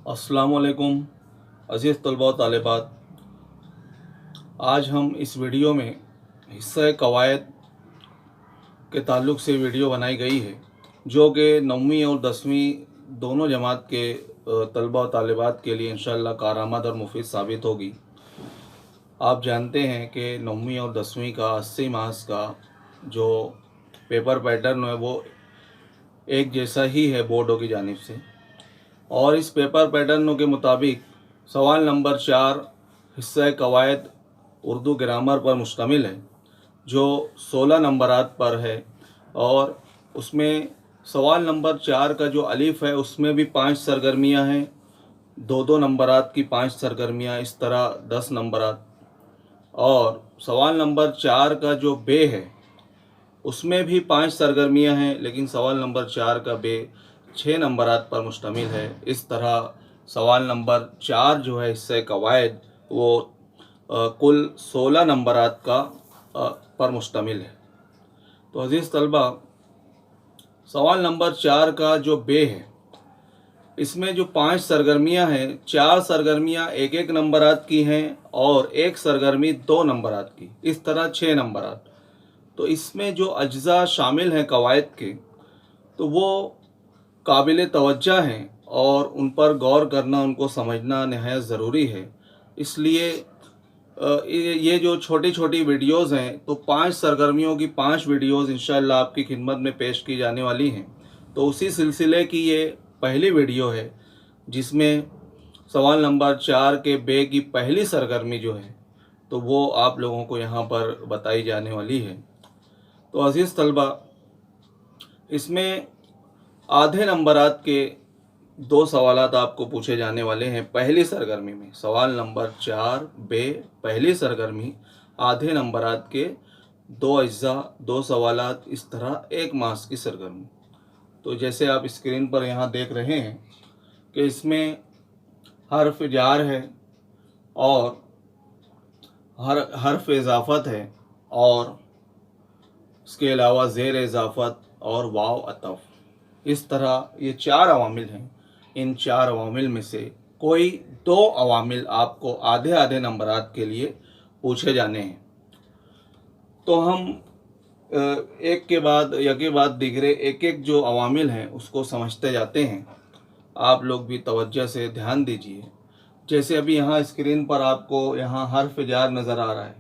अस्सलाम वालेकुम अज़ीज़ तलबा व तालिबात। आज हम इस वीडियो में हिस्सा कवायद के ताल्लुक़ से वीडियो बनाई गई है, जो कि 9वीं और 10वीं दोनों जमात के तलबा व तालिबात के लिए इंशाअल्लाह कारआमद और मुफीद साबित होगी। आप जानते हैं कि 9वीं और 10वीं का 80 मार्क्स का जो पेपर पैटर्न है वो एक जैसा ही है बोर्डों की जानिब से, और इस पेपर पैटर्नों के मुताबिक सवाल नंबर 4 हिस्सा कवायद उर्दू ग्रामर पर मुश्तमिल है, जो 16 नंबरात पर है। और उसमें सवाल नंबर 4 का जो अलिफ है उसमें भी 5 सरगर्मियाँ हैं, 2-2 नंबरात की 5 सरगर्मियाँ, इस तरह 10 नंबरात। और सवाल नंबर 4 का जो बे है उसमें भी 5 सरगर्मियाँ हैं, लेकिन सवाल नंबर 4 का बे 6 नंबरात पर मुश्तमिल है। इस तरह सवाल नंबर 4 जो है हिस्से कवायद वो कुल 16 नंबरात का पर मुश्तमिल है। तो अज़ीज़ तलबा, सवाल नंबर 4 का जो बे है इसमें जो 5 सरगर्मियाँ हैं, 4 सरगर्मियाँ 1-1 नंबरात की हैं और 1 सरगर्मी 2 नंबरात की, इस तरह 6 नंबरात। तो इसमें जो अज्जा शामिल हैं कवायद के, तो वो काबिल तवज्जो हैं और उन पर गौर करना, उनको समझना नहायत ज़रूरी है। इसलिए ये जो छोटी छोटी वीडियोज़ हैं, तो 5 सरगर्मियों की 5 वीडियोज़ इंशाअल्लाह आपकी खिदमत में पेश की जाने वाली हैं। तो उसी सिलसिले की ये पहली वीडियो है, जिसमें सवाल नंबर 4 के बे की पहली सरगर्मी जो है तो वो आप लोगों को यहाँ पर बताई जाने वाली है। तो अज़ीज़ तलबा, इसमें आधे नंबरात के 2 सवालात आपको पूछे जाने वाले हैं पहली सरगर्मी में। सवाल नंबर 4 बे पहली सरगर्मी, आधे नंबरात के 2 अज्जा, 2 सवालात, इस तरह 1 मार्क्स की सरगर्मी। तो जैसे आप स्क्रीन पर यहाँ देख रहे हैं कि इसमें हर्फ जार है और हर्फ इजाफत है, और इसके अलावा ज़ेर इजाफत और वाव अतफ, इस तरह ये 4 अवामिल हैं। इन 4 अवामिल में से कोई 2 अवामिल आपको आधे आधे नंबरात के लिए पूछे जाने हैं। तो हम एक के बाद दिगरे एक एक जो अवामिल हैं उसको समझते जाते हैं। आप लोग भी तवज्जो से ध्यान दीजिए। जैसे अभी यहाँ स्क्रीन पर आपको यहाँ हर्फ जार नज़र आ रहा है,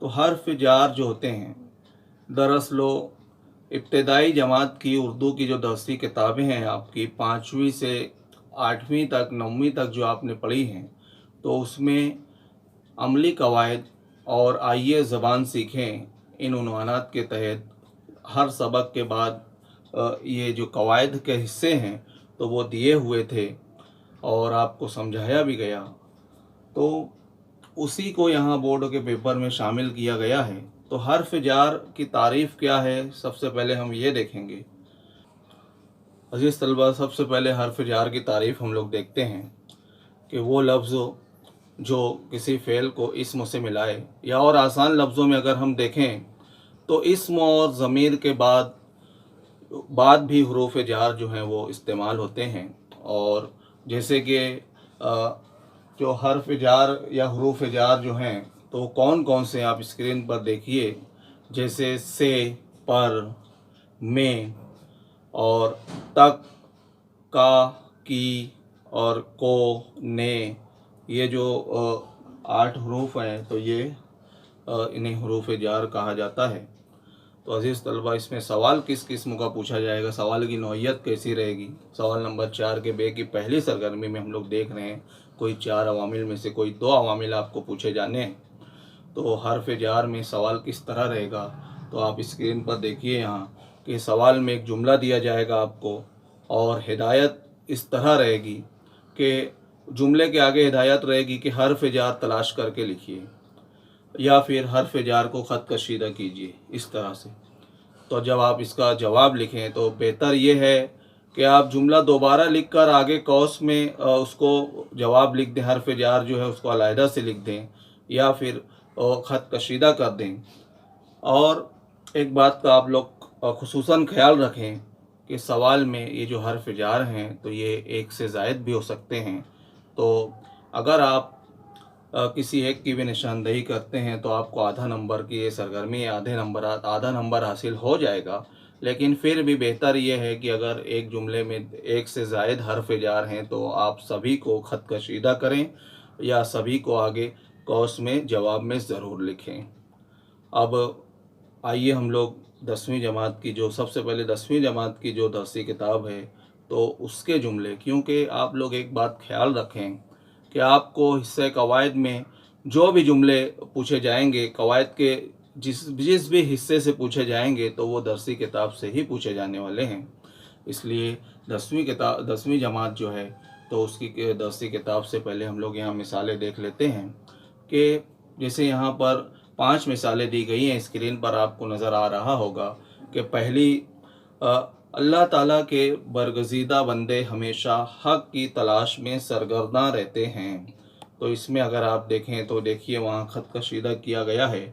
तो हर्फ जार जो होते हैं, दरअसल इब्तदाई जमात की उर्दू की जो दरसी किताबें हैं आपकी 5वीं से 8वीं तक, 9वीं तक जो आपने पढ़ी हैं, तो उसमें अमली कवायद और आइए ज़बान सीखें, इन उन्वानात के तहत हर सबक के बाद ये जो कवायद के हिस्से हैं तो वो दिए हुए थे और आपको समझाया भी गया। तो उसी को यहाँ बोर्ड के पेपर में शामिल किया गया है। तो हर्फ जार की तारीफ़ क्या है, सबसे पहले हम ये देखेंगे। अज़ीज़ तलबा, सबसे पहले हर्फ जार की तारीफ़ हम लोग देखते हैं कि वो लफ्ज़ जो किसी फ़ेल को इस्म से मिलाए, या और आसान लफ्ज़ों में अगर हम देखें तो इस्म और ज़मीर के बाद भी हुरूफ़ जार जो हैं वो इस्तेमाल होते हैं। और जैसे कि जो हर्फ जार या हुरूफ़ जार जो हैं तो कौन कौन से आप स्क्रीन पर देखिए, जैसे से, पर, में और तक, का, की और को, ने, ये जो 8 हरूफ हैं तो ये इन्हें हुरूफ़ जार कहा जाता है। तो अज़ीज़ तलबा, इसमें सवाल किस किस्म का पूछा जाएगा, सवाल की नौइयत कैसी रहेगी। सवाल नंबर 4 के बे की पहली सरगर्मी में हम लोग देख रहे हैं कोई 4 अवामिल में से कोई 2 अवामिल आपको पूछे जाने हैं। तो हर्फ जार में सवाल किस तरह रहेगा, तो आप स्क्रीन पर देखिए यहाँ कि सवाल में एक जुमला दिया जाएगा आपको, और हिदायत इस तरह रहेगी कि जुमले के आगे हिदायत रहेगी कि हर्फ जार तलाश करके लिखिए या फिर हर्फ जार को ख़त कशीदा कीजिए, इस तरह से। तो जब आप इसका जवाब लिखें तो बेहतर ये है कि आप जुमला दोबारा लिख कर आगे कौस में उसको जवाब लिख दें, हर्फ जार जो है उसको अलहदा से लिख दें या फिर ख़त कशीदा कर दें। और एक बात का आप लोग खुसूसन ख्याल रखें کہ सवाल में ये जो हर्फ जार हैं तो ये एक से ज़ायद भी हो सकते हैं। तो अगर आप किसी एक की भी निशानदेही करते हैं तो आपको आधा नंबर की ये सरगर्मी आधा नंबर हासिल हो जाएगा। लेकिन फिर भी बेहतर ये है कि अगर एक जुमले में एक से ज़ायद हर्फ जार हैं तो आप सभी को ख़त कशीदा करें या सभी को आगे कौस में जवाब में ज़रूर लिखें। अब आइए हम लोग 10वीं जमात की जो सबसे पहले 10वीं जमात की जो दरसी किताब है तो उसके जुमले, क्योंकि आप लोग एक बात ख्याल रखें कि आपको हिस्से कवायद में जो भी जुमले पूछे जाएंगे, कवायद के जिस भी हिस्से से पूछे जाएंगे तो वो दरसी किताब से ही पूछे जाने वाले हैं। इसलिए 10वीं जमात जो है तो उसकी दरसी किताब से पहले हम लोग यहाँ मिसालें देख लेते हैं कि जैसे यहाँ पर 5 मिसालें दी गई हैं। स्क्रीन पर आपको नज़र आ रहा होगा कि पहली, अल्लाह ताला के बरगज़ीदा बंदे हमेशा हक़ की तलाश में सरगर्दा रहते हैं। तो इसमें अगर आप देखें तो देखिए वहाँ ख़त कशीदा किया गया है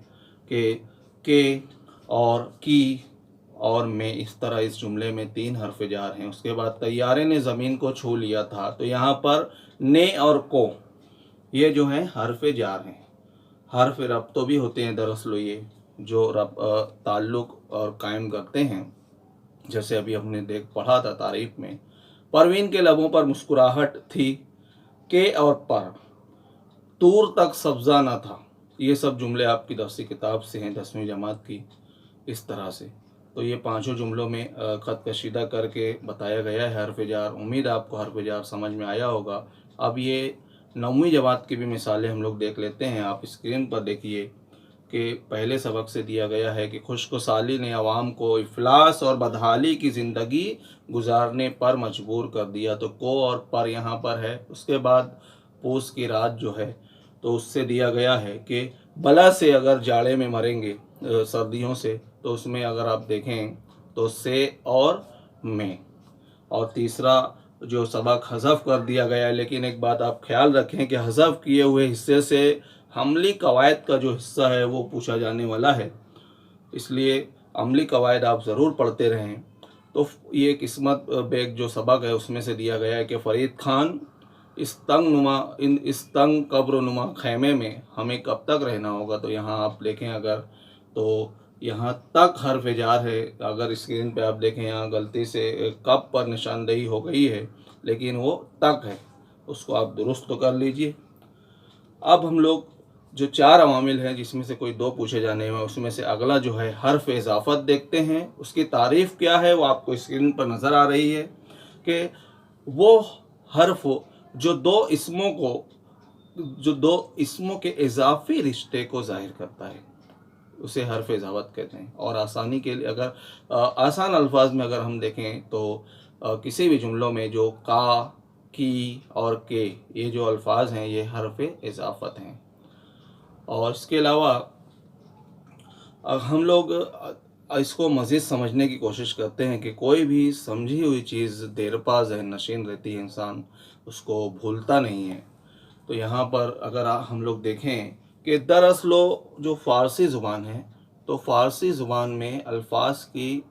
कि के और की और में, इस तरह इस जुमले में 3 हर्फ जार हैं। उसके बाद तैयारे ने ज़मीन को छू लिया था, तो यहाँ पर ने और को ये जो हैं हर्फ जार हैं। हर्फ रब्तो भी होते हैं दरअसल ये जो ताल्लुक़ और कायम करते हैं। जैसे अभी हमने पढ़ा था तारीफ में, परवीन के लबों पर मुस्कुराहट थी, के और पर, तूर तक सब्ज़ा न था। ये सब जुमले आपकी दरसी किताब से हैं 10वीं जमात की, इस तरह से। तो ये पांचों जुमलों में ख़त कशीदा करके बताया गया है हर्फ जार। उम्मीद है आपको हर्फ जार समझ में आया होगा। अब ये 9वीं जमात की भी मिसालें हम लोग देख लेते हैं। आप स्क्रीन पर देखिए कि पहले सबक से दिया गया है कि खुश्क साली ने अवाम को इफलास और बदहाली की ज़िंदगी गुजारने पर मजबूर कर दिया। तो को और पर यहाँ पर है। उसके बाद पूस की रात जो है तो उससे दिया गया है कि बला से अगर जाड़े में मरेंगे सर्दियों से, तो उसमें अगर आप देखें तो से और में। और तीसरा जो सबक हज़फ कर दिया गया है, लेकिन एक बात आप ख्याल रखें कि हज़फ किए हुए हिस्से से अमली कवायद का जो हिस्सा है वो पूछा जाने वाला है, इसलिए अमली कवायद आप ज़रूर पढ़ते रहें। तो ये किस्मत बेग जो सबक है उसमें से दिया गया है कि फ़रीद खान इस तंग कब्र नुमा खैमे में हमें कब तक रहना होगा। तो यहाँ आप देखें अगर तो यहाँ तक हर्फ जार है। अगर स्क्रीन पे आप देखें यहाँ गलती से कब पर निशानदेही हो गई है, लेकिन वो तक है, उसको आप दुरुस्त तो कर लीजिए। अब हम लोग जो 4 अवामिल हैं जिसमें से कोई 2 पूछे जाने हैं, उसमें से अगला जो है हर्फ इजाफत देखते हैं। उसकी तारीफ़ क्या है वो आपको स्क्रीन पर नज़र आ रही है कि वो हर्फ जो दो इसमों के इजाफी रिश्ते को ज़ाहिर करता है, उसे हर्फ इजाफत कहते हैं। और आसानी के लिए अगर आसान अल्फाज में अगर हम देखें तो किसी भी जुमलों में जो का, की और के, ये जो अल्फाज हैं ये हर्फ इजाफत हैं। और इसके अलावा हम लोग इसको मज़ीद समझने की कोशिश करते हैं कि कोई भी समझी हुई चीज़ देरपा ज़हन नशीन रहती है, इंसान उसको भूलता नहीं है। तो यहाँ पर अगर हम लोग देखें कि दरअसल जो फ़ारसी ज़ुबान है तो फ़ारसी ज़ुबान में अल्फाज की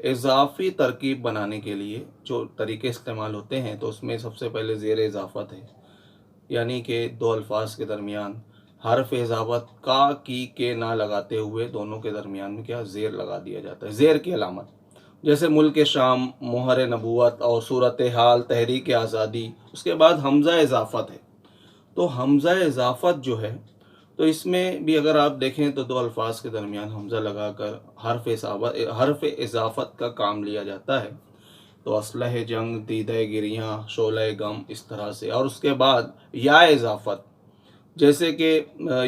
इजाफ़ी तरकीब बनाने के लिए जो तरीके इस्तेमाल होते हैं तो उसमें सबसे पहले ज़ेर इजाफ़त है, यानी कि 2 अल्फाज के दरमियान हर्फ इजाफत का, की, के ना लगाते हुए दोनों के दरमियान में क्या ज़ेर लगा दिया जाता है, ज़ेर की अलामत। जैसे मुल्क शाम, मोहर नबूवत और सूरत हाल, तहरीक आज़ादी। उसके बाद हमज़ा इजाफत है। तो हमज़ा इजाफत जो है तो इसमें भी अगर आप देखें तो 2 अल्फाज के दरमियान हमज़ा लगाकर हर्फ इजाफत का काम लिया जाता है। तो असलह जंग, दीदे गिरियाँ, शोले गम, इस तरह से। और उसके बाद या इजाफत, जैसे कि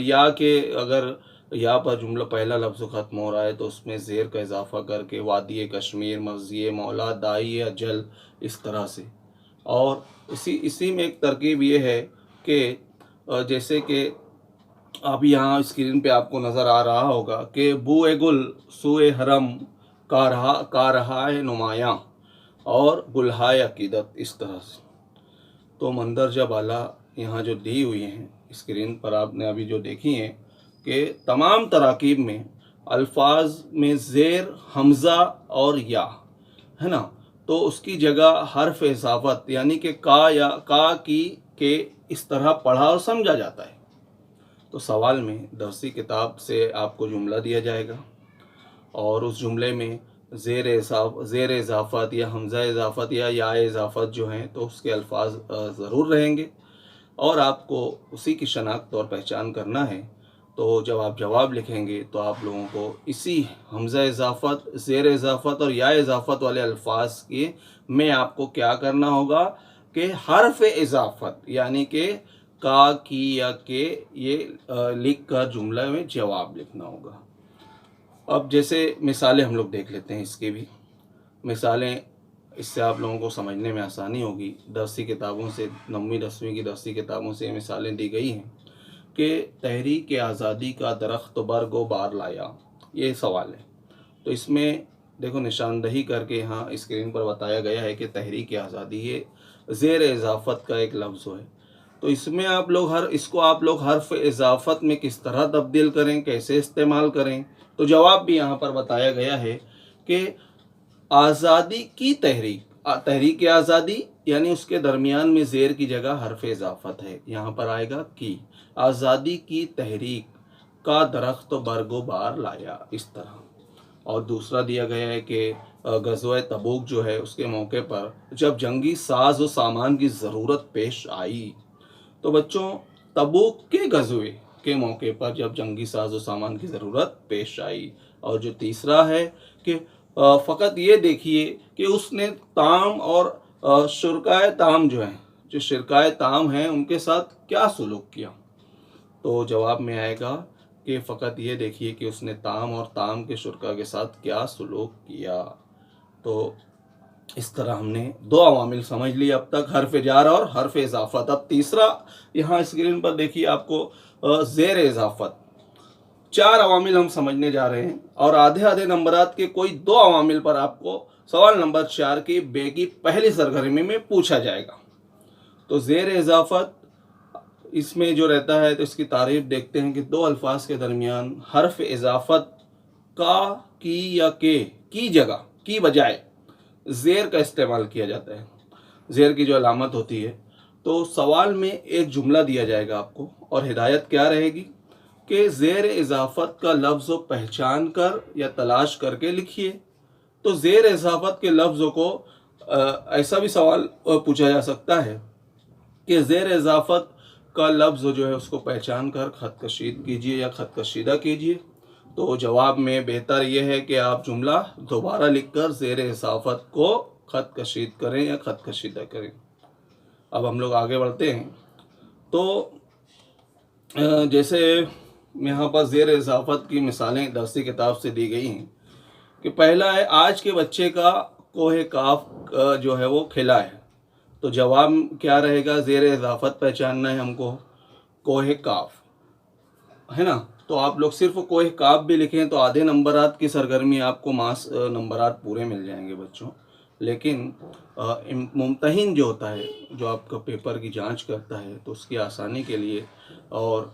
या के अगर या पर जुमला पहला लफ्ज़ ख़त्म हो रहा है तो उसमें ज़ेर का इजाफ़ा करके वादी कश्मीर, मर्ज़ी मौला, दाई अजल, इस तरह से। और इसी में एक तरकीब ये है कि जैसे कि अब यहाँ स्क्रीन पे आपको नज़र आ रहा होगा कि बूए गुल सूए हरम का रहा है नुमायाँ और गुलहाय अकीदत, इस तरह से। तो मंदरजा बाला यहाँ जो दी हुई हैं स्क्रीन पर आपने अभी जो देखी हैं कि तमाम तराकीब में अल्फाज में ज़ेर, हमज़ा और या है ना, تو اس کی جگہ حرف اضافت یعنی کہ کا یا کا کی کے اس طرح پڑھا اور سمجھا جاتا ہے۔ تو سوال میں درسی کتاب سے آپ کو جملہ دیا جائے گا اور اس جملے میں زیر اضافت یا حمزہ اضافت یا اضافت جو ہیں تو اس کے الفاظ ضرور رہیں گے، اور آپ کو اسی کی شناخت اور پہچان کرنا ہے۔ تو جب آپ جواب لکھیں گے تو آپ لوگوں کو اسی حمزہ اضافت، زیر اضافت اور یا اضافت والے الفاظ کے میں آپ کو کیا کرنا ہوگا کہ حرف اضافت یعنی کہ کا کی یا کے یہ لکھ کر جملہ میں جواب لکھنا ہوگا۔ اب جیسے مثالیں ہم لوگ دیکھ لیتے ہیں، اس کی بھی مثالیں، اس سے آپ لوگوں کو سمجھنے میں آسانی ہوگی۔ درسی کتابوں سے 9ویں 10ویں کی درسی کتابوں سے یہ مثالیں دی گئی ہیں کہ تحریک آزادی کا درخت برگ و بار لایا، یہ سوال ہے۔ تو اس میں دیکھو نشاندہی کر کے یہاں اسکرین پر بتایا گیا ہے کہ تحریک آزادی یہ زیر اضافت کا ایک لفظ ہے۔ تو اس میں اس کو آپ لوگ حرف اضافت میں کس طرح تبدیل کریں، کیسے استعمال کریں، تو جواب بھی یہاں پر بتایا گیا ہے کہ آزادی کی تحریک آزادی یعنی اس کے درمیان میں زیر کی جگہ حرف اضافت ہے، یہاں پر آئے گا کی، آزادی کی تحریک کا درخت برگ و بار لایا، اس طرح۔ اور دوسرا دیا گیا ہے کہ غزوہ تبوک جو ہے اس کے موقع پر جب جنگی ساز و سامان کی ضرورت پیش آئی، تو بچوں تبوک کے غزوے کے موقع پر جب جنگی ساز و سامان کی ضرورت پیش آئی۔ اور جو تیسرا ہے کہ فقط یہ دیکھیے کہ اس نے تام اور شرکائے تام جو شرکائے تام ہیں ان کے ساتھ کیا سلوک کیا، تو جواب میں آئے گا کہ فقط یہ دیکھیے کہ اس نے تام اور تام کے شرکا کے ساتھ کیا سلوک کیا۔ تو اس طرح ہم نے 2 عوامل سمجھ لی اب تک، حرف جار اور حرف اضافت۔ اب تیسرا یہاں اسکرین پر دیکھیے آپ کو زیر اضافت، 4 عوامل ہم سمجھنے جا رہے ہیں، اور آدھے نمبرات کے کوئی 2 عوامل پر آپ کو سوال نمبر 4 کی بے کی پہلی سرگرمی میں پوچھا جائے گا۔ تو زیر اضافت اس میں جو رہتا ہے تو اس کی تعریف دیکھتے ہیں کہ 2 الفاظ کے درمیان حرف اضافت کا کی یا کے کی جگہ کی بجائے زیر کا استعمال کیا جاتا ہے، زیر کی جو علامت ہوتی ہے۔ تو سوال میں ایک جملہ دیا جائے گا آپ کو، اور ہدایت کیا رہے گی کہ زیر اضافت کا لفظ پہچان کر یا تلاش کر کے لکھیے۔ تو زیر اضافت کے لفظ کو ایسا بھی سوال پوچھا جا سکتا ہے کہ زیر اضافت کا لفظ جو ہے اس کو پہچان کر خط کشید کیجیے یا خط کشیدہ کیجیے۔ تو جواب میں بہتر یہ ہے کہ آپ جملہ دوبارہ لکھ کر زیر اضافت کو خط کشید کریں یا خط کشیدہ کریں۔ اب ہم لوگ آگے بڑھتے ہیں۔ تو جیسے یہاں پر زیر اضافت کی مثالیں درسی کتاب سے دی گئی ہیں کہ پہلا ہے آج کے بچے کا کوہ کاف جو ہے وہ کھلا ہے۔ تو جواب کیا رہے گا، زیر اضافت پہچاننا ہے ہم کو، کوہ کاف ہے نا۔ تو آپ لوگ صرف کوہ کاف بھی لکھیں تو آدھے نمبرات کی سرگرمی آپ کو نمبرات پورے مل جائیں گے بچوں۔ لیکن ممتحن جو ہوتا ہے، جو آپ کا پیپر کی جانچ کرتا ہے، تو اس کی آسانی کے لیے، اور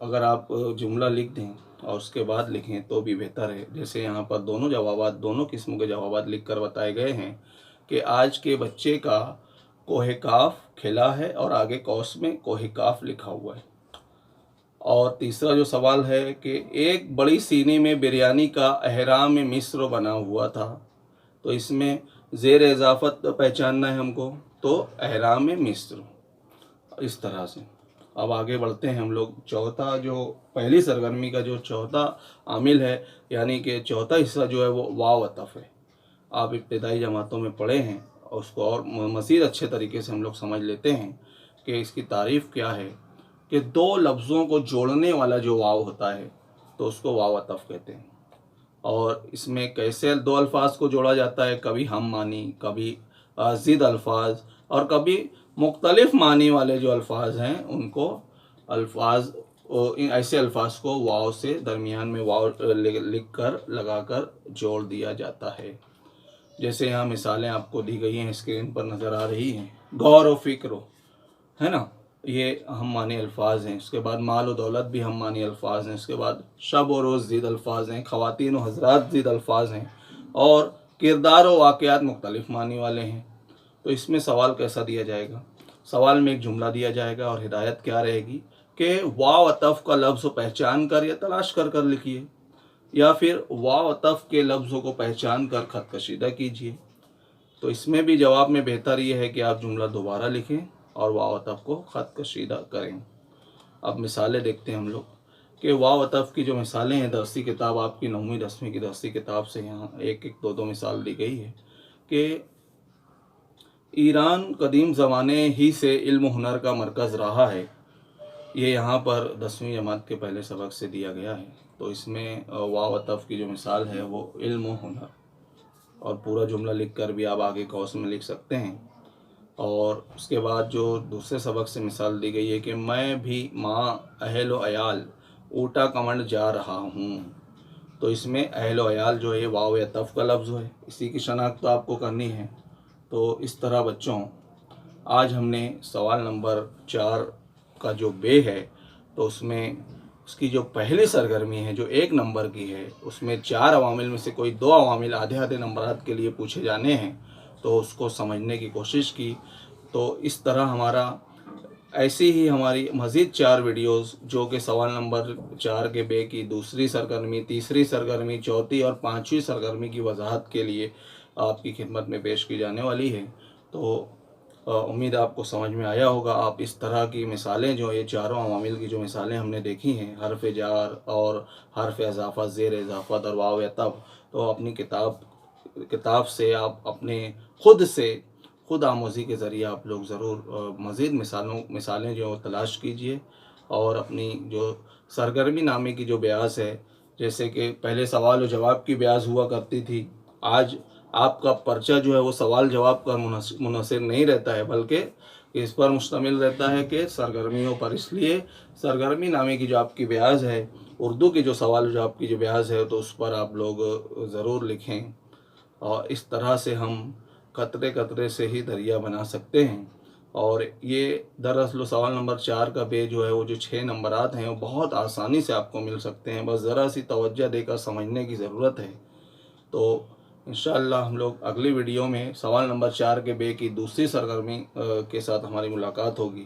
اگر آپ جملہ لکھ دیں اور اس کے بعد لکھیں تو بھی بہتر ہے۔ جیسے یہاں پر دونوں قسم کے جوابات لکھ کر بتائے گئے ہیں کہ آج کے بچے کا کوہ کاف کھلا ہے، اور آگے قوس میں کوہ کاف لکھا ہوا ہے۔ اور تیسرا جو سوال ہے کہ ایک بڑی سینی میں بریانی کا احرام مصر بنا ہوا تھا، تو اس میں زیر اضافت پہچاننا ہے ہم کو، تو احرام مصر، اس طرح سے۔ اب آگے بڑھتے ہیں ہم لوگ۔ چوتھا جو پہلی سرگرمی کا جو چوتھا عامل ہے، یعنی کہ چوتھا حصہ جو ہے وہ واو عطف ہے۔ آپ ابتدائی جماعتوں میں پڑھے ہیں، اور اس کو اور مزید اچھے طریقے سے ہم لوگ سمجھ لیتے ہیں کہ اس کی تعریف کیا ہے کہ 2 لفظوں کو جوڑنے والا جو واو ہوتا ہے تو اس کو واو عطف کہتے ہیں۔ اور اس میں کیسے 2 الفاظ کو جوڑا جاتا ہے، کبھی ہم معنی، کبھی ضد الفاظ، اور کبھی مختلف معنی والے جو الفاظ ہیں ان کو ایسے الفاظ کو واو سے درمیان میں واو لکھ کر لگا کر جوڑ دیا جاتا ہے۔ جیسے یہاں مثالیں آپ کو دی گئی ہیں، اسکرین پر نظر آ رہی ہیں۔ غور و فکر ہے نا، یہ ہم معنی الفاظ ہیں۔ اس کے بعد مال و دولت بھی ہم معنی الفاظ ہیں۔ اس کے بعد شب و روز ضد الفاظ ہیں، خواتین و حضرات ضد الفاظ ہیں، اور किरदार व वाक़यात मुख्तलिफ मानी वाले हैं। तो इसमें सवाल कैसा दिया जाएगा? सवाल में एक जुमला दिया जाएगा और हिदायत क्या रहेगी कि वाव अतफ़ का लफ्ज़ पहचान कर या तलाश कर लिखिए, या फिर वाव अतफ़ के लफ्ज़ों को पहचान कर ख़त कशीदा कीजिए। तो इसमें भी जवाब में बेहतर ये है कि आप जुमला दोबारा लिखें और वाव अतफ़ को ख़त कशीदा करें। अब मिसालें देखते हैं हम लोग कि वाव अतफ़ की जो मिसालें हैं, दरसी किताब आपकी 9वीं 10वीं की दरसी किताब से यहाँ एक एक दो मिसाल दी गई है कि ईरान कदीम ज़माने ही से इल्म हुनर का मरकज़ रहा है। ये यहाँ पर 10वीं जमात के पहले सबक से दिया गया है। तो इसमें वाव अतफ़ की जो मिसाल है वो इल्म हुनर, और पूरा जुमला लिख कर भी आप आगे कौस में लिख सकते हैं। और उसके बाद जो दूसरे सबक से मिसाल दी गई है कि मैं भी माँ अहल व अयाल ऊटा कमंड जा रहा हूँ। तो इसमें अहल व अयाल जो है वाव अतफ़ का लफ्ज़ है, इसी की शनाख्त तो आपको करनी है। तो इस तरह बच्चों, आज हमने सवाल नंबर 4 का जो बे है, तो उसमें उसकी जो पहली सरगर्मी है जो 1 नंबर की है, उसमें 4 अवामिल में से कोई 2 अवामिल आधे आधे नंबरात के लिए पूछे जाने हैं, तो उसको समझने की कोशिश की। तो इस तरह हमारा ऐसी ही हमारी मज़ीद 4 वीडियोज़ जो कि सवाल नंबर 4 के बे की दूसरी सरगर्मी, तीसरी सरगर्मी, चौथी और 5वीं सरगर्मी की वजाहत के लिए आपकी खिदमत में पेश की जाने वाली है। तो उम्मीद आपको समझ में आया होगा। आप इस तरह की मिसालें जो ये चारों अवामिल की जो मिसालें हमने देखी हैं, हर्फ जार और हर्फ इज़ाफ़त, ज़ेर इज़ाफ़त और वाव अतफ़, तो अपनी किताब से आप अपने खुद आमोज़ी के ज़रिए आप लोग ज़रूर मज़ीद मिसालें जो तलाश कीजिए, और अपनी जो सरगर्मी नामे की जो ब्यास है, जैसे कि पहले सवाल और जवाब की ब्यास हुआ करती थी, आज आपका पर्चा जो है वो सवाल जवाब पर मुनहसर नहीं रहता है, बल्कि इस पर मुश्तमिल रहता है कि सरगर्मियों पर। इसलिए सरगर्मी नामे की जो आपकी ब्याज है, उर्दू की जो सवाल जवाब की जो ब्याज है, तो उस पर आप लोग ज़रूर लिखें। और इस तरह से हम कतरे कतरे से ही दरिया बना सकते हैं। और ये दरअसल सवाल नंबर 4 का बे जो है वो जो 6 नंबरात हैं वो बहुत आसानी से आपको मिल सकते हैं, बस ज़रा सी तवज्जो देकर समझने की ज़रूरत है। तो इंशाअल्लाह हम लोग अगली वीडियो में सवाल नंबर 4 के बे की दूसरी सरगर्मी के साथ हमारी मुलाकात होगी।